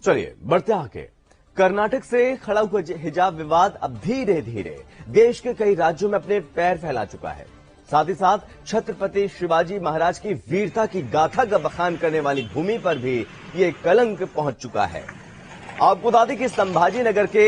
चलिए बढ़ते आगे। कर्नाटक से खड़ा हुआ हिजाब विवाद अब धीरे धीरे देश के कई राज्यों में अपने पैर फैला चुका है। साथ ही साथ छत्रपति शिवाजी महाराज की वीरता की गाथा का बखान करने वाली भूमि पर भी ये कलंक पहुंच चुका है। आपको बता दें कि संभाजी नगर के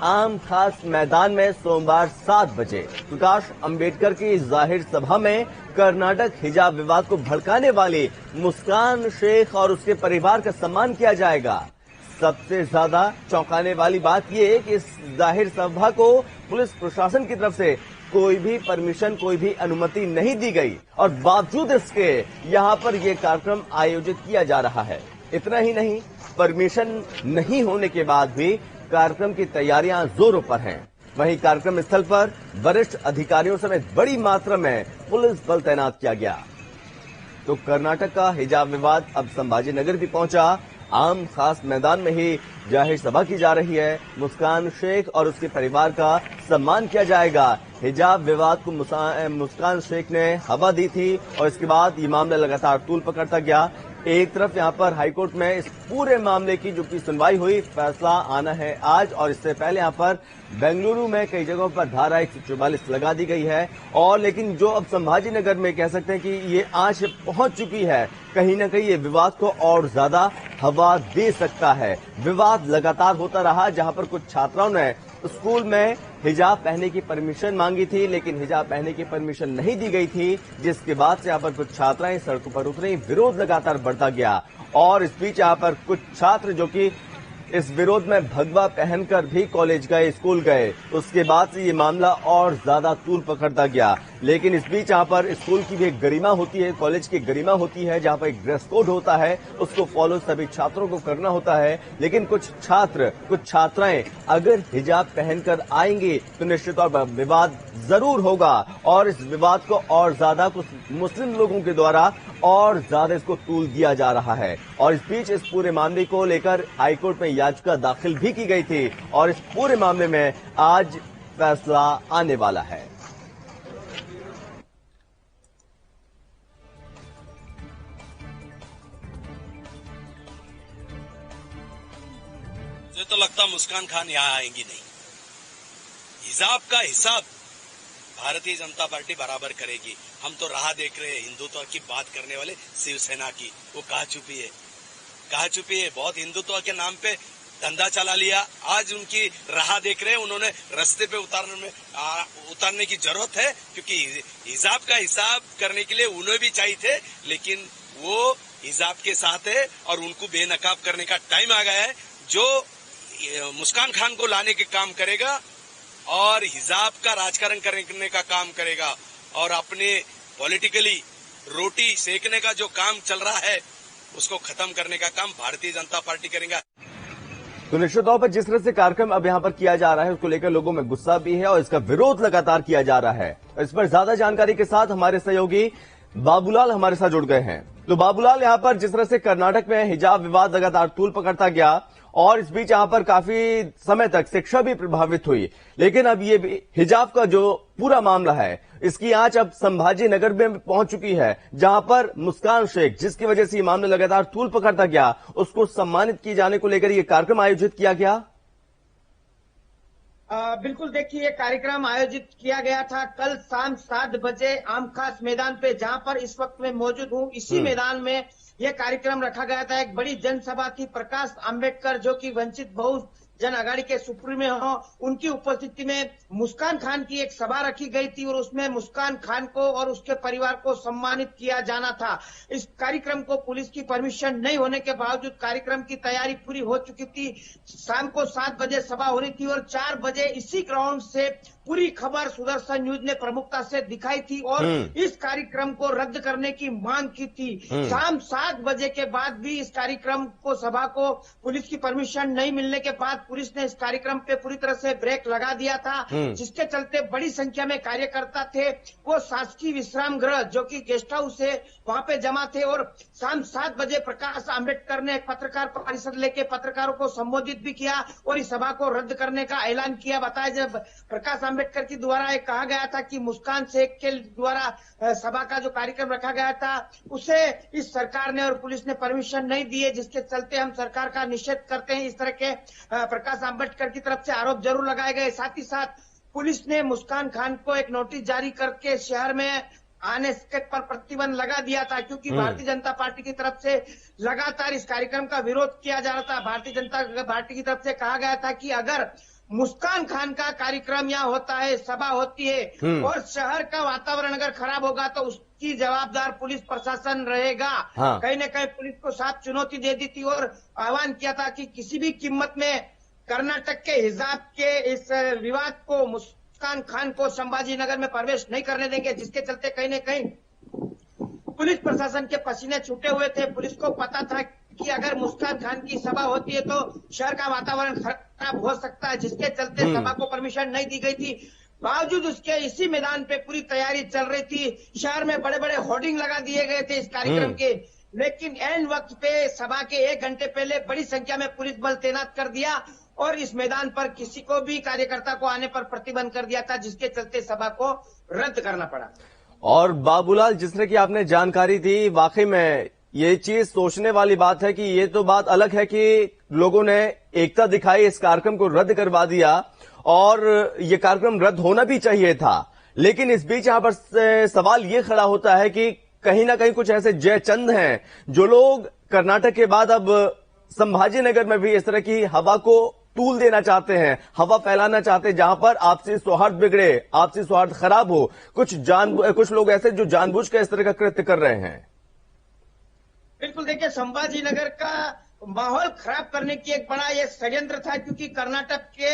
आम खास मैदान में सोमवार 7 बजे प्रकाश अंबेडकर की जाहिर सभा में कर्नाटक हिजाब विवाद को भड़काने वाली मुस्कान शेख और उसके परिवार का सम्मान किया जाएगा। सबसे ज्यादा चौंकाने वाली बात यह है कि इस जाहिर सभा को पुलिस प्रशासन की तरफ से कोई भी परमिशन, कोई भी अनुमति नहीं दी गई और बावजूद इसके यहां पर यह कार्यक्रम आयोजित किया जा रहा है। इतना ही नहीं, परमिशन नहीं होने के बाद भी कार्यक्रम की तैयारियां जोरों पर हैं। वहीं कार्यक्रम स्थल पर वरिष्ठ अधिकारियों समेत बड़ी मात्रा में पुलिस बल तैनात किया गया। तो कर्नाटक का हिजाब विवाद अब संभाजी नगर भी पहुंचा। आम खास मैदान में ही जाहिर सभा की जा रही है। मुस्कान शेख और उसके परिवार का सम्मान किया जाएगा। हिजाब विवाद को मुस्कान शेख ने हवा दी थी और इसके बाद ये मामला लगातार तूल पकड़ता गया। एक तरफ यहां पर हाईकोर्ट में इस पूरे मामले की जो कि सुनवाई हुई, फैसला आना है आज, और इससे पहले यहां पर बेंगलुरु में कई जगहों पर धारा 144 लगा दी गई है। और लेकिन जो अब संभाजी नगर में कह सकते हैं कि ये आंच पहुंच चुकी है, कहीं ना कहीं ये विवाद को और ज्यादा हवा दे सकता है। विवाद लगातार होता रहा, जहां पर कुछ छात्राओं ने स्कूल में हिजाब पहनने की परमिशन मांगी थी, लेकिन हिजाब पहनने की परमिशन नहीं दी गई थी, जिसके बाद से यहां पर कुछ छात्राएं सड़कों पर उतरी। विरोध लगातार बढ़ता गया और इस बीच यहां पर कुछ छात्र जो कि इस विरोध में भगवा पहनकर भी कॉलेज गए, स्कूल गए, उसके बाद से ये मामला और ज्यादा तूल पकड़ता गया। लेकिन इस बीच यहां पर स्कूल की भी एक गरिमा होती है, कॉलेज की गरिमा होती है, जहां पर एक ड्रेस कोड होता है, उसको फॉलो सभी छात्रों को करना होता है। लेकिन कुछ छात्र, कुछ छात्राएं अगर हिजाब पहनकर आएंगे तो निश्चित तौर पर विवाद जरूर होगा और इस विवाद को और ज्यादा कुछ मुस्लिम लोगों के द्वारा और ज्यादा इसको तूल दिया जा रहा है। और इस बीच इस पूरे मामले को लेकर हाईकोर्ट में याचिका दाखिल भी की गई थी और इस पूरे मामले में आज फैसला आने वाला है। मुझे तो लगता मुस्कान खान यहां आएंगी नहीं। हिजाब का हिसाब भारतीय जनता पार्टी बराबर करेगी। हम तो राह देख रहे हैं हिंदुत्व की बात करने वाले शिवसेना की, वो कहाँ छुपी है। बहुत हिंदुत्व के नाम पे धंधा चला लिया। आज उनकी राह देख रहे हैं, उन्होंने रास्ते पे उतारने की जरूरत है, क्योंकि हिजाब का हिसाब करने के लिए उन्हें भी चाहिए थे, लेकिन वो हिजाब के साथ है और उनको बेनकाब करने का टाइम आ गया है। जो मुस्कान खान को लाने के काम करेगा और हिजाब का राजकारण करने का काम करेगा और अपने पॉलिटिकली रोटी सेकने का जो काम चल रहा है उसको खत्म करने का काम भारतीय जनता पार्टी करेगा। तो निश्चित तौर पर जिस तरह से कार्यक्रम अब यहां पर किया जा रहा है, उसको लेकर लोगों में गुस्सा भी है और इसका विरोध लगातार किया जा रहा है। इस पर ज्यादा जानकारी के साथ हमारे सहयोगी बाबूलाल हमारे साथ जुड़ गए हैं। तो बाबूलाल, यहां पर जिस तरह से कर्नाटक में हिजाब विवाद लगातार तूल पकड़ता गया और इस बीच यहां पर काफी समय तक शिक्षा भी प्रभावित हुई, लेकिन अब ये हिजाब का जो पूरा मामला है, इसकी आंच अब संभाजी नगर में पहुंच चुकी है, जहां पर मुस्कान शेख, जिसकी वजह से ये मामला लगातार तूल पकड़ता गया, उसको सम्मानित किए जाने को लेकर ये कार्यक्रम आयोजित किया गया। बिल्कुल, देखिए ये कार्यक्रम आयोजित किया गया था कल शाम 7 बजे आम खास मैदान पे, जहां पर इस वक्त मैं मौजूद हूं। इसी मैदान में यह कार्यक्रम रखा गया था। एक बड़ी जनसभा थी। प्रकाश आंबेडकर जो कि वंचित बहुजन आघाड़ी के सुप्रीमो हो, उनकी उपस्थिति में मुस्कान खान की एक सभा रखी गई थी और उसमें मुस्कान खान को और उसके परिवार को सम्मानित किया जाना था। इस कार्यक्रम को पुलिस की परमिशन नहीं होने के बावजूद कार्यक्रम की तैयारी पूरी हो चुकी थी। शाम को 7 बजे सभा होनी थी और 4 बजे इसी ग्राउंड से पूरी खबर सुदर्शन न्यूज ने प्रमुखता से दिखाई थी और इस कार्यक्रम को रद्द करने की मांग की थी। शाम 7 बजे के बाद भी इस कार्यक्रम को, सभा को पुलिस की परमिशन नहीं मिलने के बाद पुलिस ने इस कार्यक्रम पे पूरी तरह से ब्रेक लगा दिया था, जिसके चलते बड़ी संख्या में कार्यकर्ता थे वो शासकीय विश्राम गृह जो कि गेस्ट हाउस है वहां पे जमा थे। और शाम 7 बजे प्रकाश आंबेडकर ने एक पत्रकार परिषद लेके पत्रकारों को संबोधित भी किया और इस सभा को रद्द करने का ऐलान किया। बताया जब प्रकाश आम्बेडकर के द्वारा एक कहा गया था कि मुस्कान शेख के द्वारा सभा का जो कार्यक्रम रखा गया था उसे इस सरकार ने और पुलिस ने परमिशन नहीं दी है, जिसके चलते हम सरकार का निषेध करते हैं। इस तरह के प्रकाश आम्बेडकर की तरफ से आरोप जरूर लगाए गए। साथ ही साथ पुलिस ने मुस्कान खान को एक नोटिस जारी करके शहर में आने पर प्रतिबंध लगा दिया था, क्योंकि भारतीय जनता पार्टी की तरफ से लगातार इस कार्यक्रम का विरोध किया जा रहा था। भारतीय जनता पार्टी की तरफ से कहा गया था कि अगर मुस्कान खान का कार्यक्रम यहाँ होता है, सभा होती है और शहर का वातावरण अगर खराब होगा तो उसकी जवाबदार पुलिस प्रशासन रहेगा। हाँ। कहीं न कहीं पुलिस को साफ चुनौती दे दी थी और आह्वान किया था कि किसी भी कीमत में कर्नाटक के हिजाब के इस विवाद को मुस्कान खान को संभाजी नगर में प्रवेश नहीं करने देंगे, जिसके चलते कहीं न कहीं पुलिस प्रशासन के पसीने छूटे हुए थे। पुलिस को पता था कि अगर मुस्कान खान की सभा होती है तो शहर का वातावरण खराब हो सकता है, जिसके चलते सभा को परमिशन नहीं दी गई थी। बावजूद उसके इसी मैदान पे पूरी तैयारी चल रही थी। शहर में बड़े बड़े होर्डिंग लगा दिए गए थे इस कार्यक्रम के, लेकिन एंड वक्त पे सभा के 1 घंटे पहले बड़ी संख्या में पुलिस बल तैनात कर दिया और इस मैदान पर किसी को भी कार्यकर्ता को आने पर प्रतिबंध कर दिया था, जिसके चलते सभा को रद्द करना पड़ा। और बाबूलाल, जिस तरह की आपने जानकारी दी, वाकई में ये चीज सोचने वाली बात है कि ये तो बात अलग है कि लोगों ने एकता दिखाई, इस कार्यक्रम को रद्द करवा दिया और ये कार्यक्रम रद्द होना भी चाहिए था। लेकिन इस बीच यहां पर सवाल ये खड़ा होता है कि कहीं ना कहीं कुछ ऐसे जयचंद हैं जो लोग कर्नाटक के बाद अब संभाजी नगर में भी इस तरह की हवा को तूल देना चाहते हैं, हवा फैलाना चाहते हैं, जहां पर आपसी सौहार्द बिगड़े, आपसी सौहार्द खराब हो। कुछ लोग ऐसे जो जानबूझकर इस तरह का कृत्य कर रहे हैं। बिल्कुल, देखिए संभाजी नगर का माहौल खराब करने की एक बड़ा ये षड्यंत्र था, क्योंकि कर्नाटक के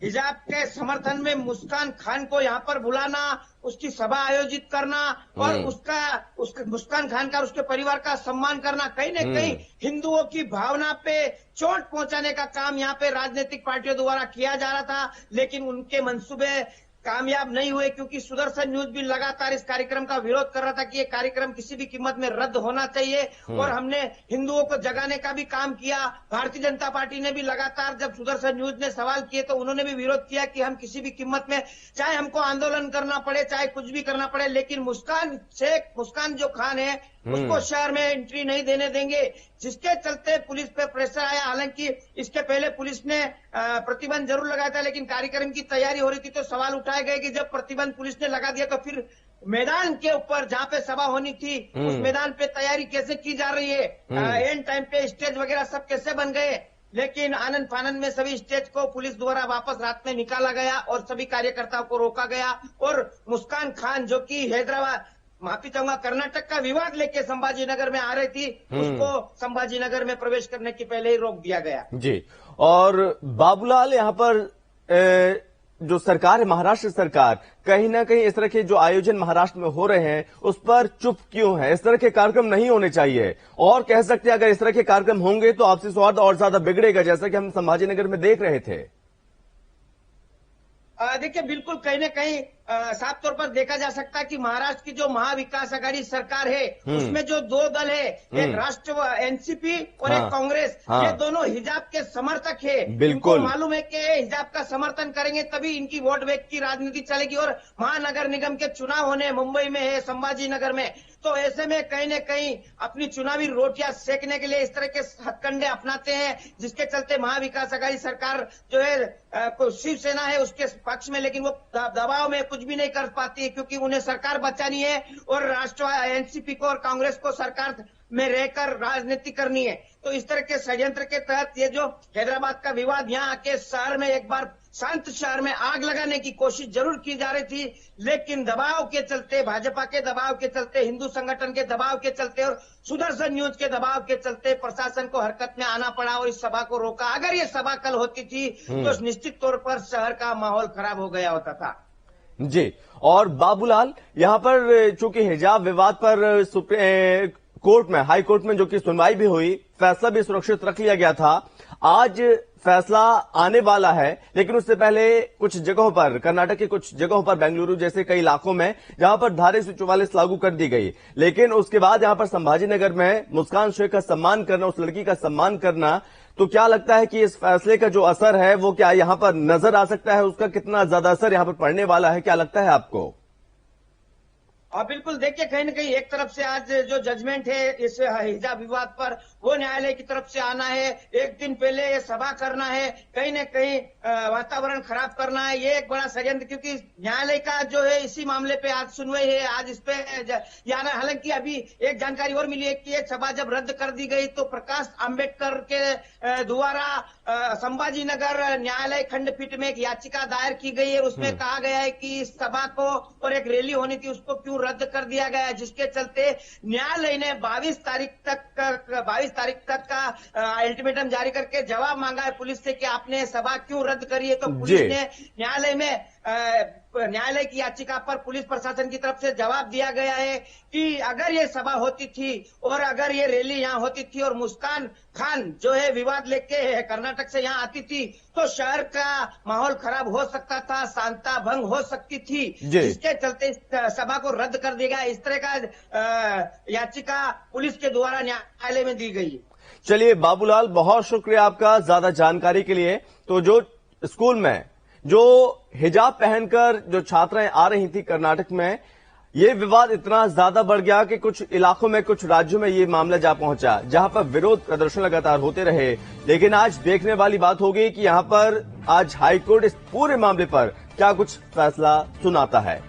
हिजाब के समर्थन में मुस्कान खान को यहाँ पर बुलाना, उसकी सभा आयोजित करना और उसका मुस्कान खान का और उसके परिवार का सम्मान करना, कहीं न कहीं हिंदुओं की भावना पे चोट पहुंचाने का काम यहाँ पे राजनीतिक पार्टियों द्वारा किया जा रहा था। लेकिन उनके मंसूबे कामयाब नहीं हुए, क्योंकि सुदर्शन न्यूज भी लगातार इस कार्यक्रम का विरोध कर रहा था कि ये कार्यक्रम किसी भी कीमत में रद्द होना चाहिए और हमने हिंदुओं को जगाने का भी काम किया। भारतीय जनता पार्टी ने भी लगातार, जब सुदर्शन न्यूज ने सवाल किए तो उन्होंने भी विरोध किया कि हम किसी भी कीमत में, चाहे हमको आंदोलन करना पड़े, चाहे कुछ भी करना पड़े, लेकिन मुस्कान जो खान है उसको शहर में एंट्री नहीं देने देंगे, जिसके चलते पुलिस पे प्रेशर आया। हालांकि इसके पहले पुलिस ने प्रतिबंध जरूर लगाया था, लेकिन कार्यक्रम की तैयारी हो रही थी तो सवाल उठाए गए कि जब प्रतिबंध पुलिस ने लगा दिया तो फिर मैदान के ऊपर जहां पे सभा होनी थी उस मैदान पे तैयारी कैसे की जा रही है, एंड टाइम पे स्टेज वगैरह सब कैसे बन गए। लेकिन आनंद फानंद में सभी स्टेज को पुलिस द्वारा वापस रात में निकाला गया और सभी कार्यकर्ताओं को रोका गया और मुस्कान खान जो कि हैदराबाद, माफी चाहूंगा, कर्नाटक का विवाद लेके संभाजी नगर में आ रही थी, उसको संभाजी नगर में प्रवेश करने के पहले ही रोक दिया गया। जी, और बाबूलाल, यहाँ पर जो सरकार है, महाराष्ट्र सरकार, कहीं ना कहीं इस तरह के जो आयोजन महाराष्ट्र में हो रहे हैं उस पर चुप क्यों है? इस तरह के कार्यक्रम नहीं होने चाहिए, और कह सकते हैं अगर इस तरह के कार्यक्रम होंगे तो आपसी सौहार्द और ज्यादा बिगड़ेगा, जैसा कि हम संभाजी नगर में देख रहे थे। देखिए, बिल्कुल कहीं न कहीं साफ तौर पर देखा जा सकता है कि महाराष्ट्र की जो महाविकास आघाड़ी सरकार है उसमें जो 2 दल है, एक राष्ट्र एनसीपी और एक कांग्रेस, ये दोनों हिजाब के समर्थक है। इनको मालूम है कि हिजाब का समर्थन करेंगे तभी इनकी वोट बैंक की राजनीति चलेगी और महानगर निगम के चुनाव होने मुंबई में है, संभाजी नगर में, तो ऐसे में कहीं न कहीं अपनी चुनावी रोटियां सेकने के लिए इस तरह के हथकंडे अपनाते हैं, जिसके चलते महाविकास आघाड़ी सरकार जो है शिवसेना है उसके पक्ष में, लेकिन वो दबाव में कुछ भी नहीं कर पाती है, क्योंकि उन्हें सरकार बचानी है और राष्ट्र एनसीपी को और कांग्रेस को सरकार में रहकर राजनीति करनी है। तो इस तरह के षड्यंत्र के तहत ये जो हैदराबाद का विवाद, यहाँ आके शहर में एक बार शांत शहर में आग लगाने की कोशिश जरूर की जा रही थी, लेकिन दबाव के चलते, भाजपा के दबाव के चलते, हिंदू संगठन के दबाव के चलते और सुदर्शन न्यूज के दबाव के चलते प्रशासन को हरकत में आना पड़ा और इस सभा को रोका। अगर ये सभा कल होती थी तो निश्चित तौर पर शहर का माहौल खराब हो गया होता था। जी, और बाबूलाल, यहाँ पर चूंकि हिजाब विवाद पर कोर्ट में, हाई कोर्ट में जो कि सुनवाई भी हुई, फैसला भी सुरक्षित रख लिया गया था। आज फैसला आने वाला है, लेकिन उससे पहले कुछ जगहों पर, कर्नाटक की कुछ जगहों पर, बेंगलुरु जैसे कई इलाकों में जहां पर धारा 144 लागू कर दी गई, लेकिन उसके बाद यहां पर संभाजीनगर में मुस्कान शेख का सम्मान करना, उस लड़की का सम्मान करना, तो क्या लगता है कि इस फैसले का जो असर है वो क्या यहां पर नजर आ सकता है? उसका कितना ज्यादा असर यहां पर पड़ने वाला है, क्या लगता है आपको? बिल्कुल, देखिए कहीं न कहीं एक तरफ से आज जो जजमेंट है इस हिजाब विवाद पर, वो न्यायालय की तरफ से आना है। एक दिन पहले ये सभा करना है, कहीं न कहीं वातावरण खराब करना है, ये एक बड़ा षड्यंत्र, क्योंकि न्यायालय का जो है इसी मामले पे आज सुनवाई है। आज इस पे हालांकि अभी एक जानकारी और मिली है कि ये सभा जब रद्द कर दी गई तो प्रकाश आंबेडकर के द्वारा संभाजीनगर न्यायालय खंडपीठ में एक याचिका दायर की गई है। उसमें कहा गया है कि इस सभा को और एक रैली होनी थी, उसको क्यों रद्द कर दिया गया है, जिसके चलते न्यायालय ने 22 तारीख तक का अल्टीमेटम जारी करके जवाब मांगा है पुलिस से कि आपने सभा क्यों रद्द करी है। तो पुलिस ने न्यायालय की याचिका पर पुलिस प्रशासन की तरफ से जवाब दिया गया है कि अगर ये सभा होती थी और अगर ये रैली यहाँ होती थी और मुस्कान खान जो है विवाद लेके कर्नाटक से यहाँ आती थी तो शहर का माहौल खराब हो सकता था, शांता भंग हो सकती थी, जिसके चलते इस सभा को रद्द कर दिया गया। इस तरह का याचिका पुलिस के द्वारा न्यायालय में दी गई। चलिए बाबूलाल, बहुत शुक्रिया आपका ज्यादा जानकारी के लिए। तो जो स्कूल में जो हिजाब पहनकर जो छात्राएं आ रही थी कर्नाटक में, ये विवाद इतना ज्यादा बढ़ गया कि कुछ इलाकों में, कुछ राज्यों में ये मामला जा पहुंचा, जहां पर विरोध प्रदर्शन लगातार होते रहे। लेकिन आज देखने वाली बात होगी कि यहां पर आज हाईकोर्ट इस पूरे मामले पर क्या कुछ फैसला सुनाता है।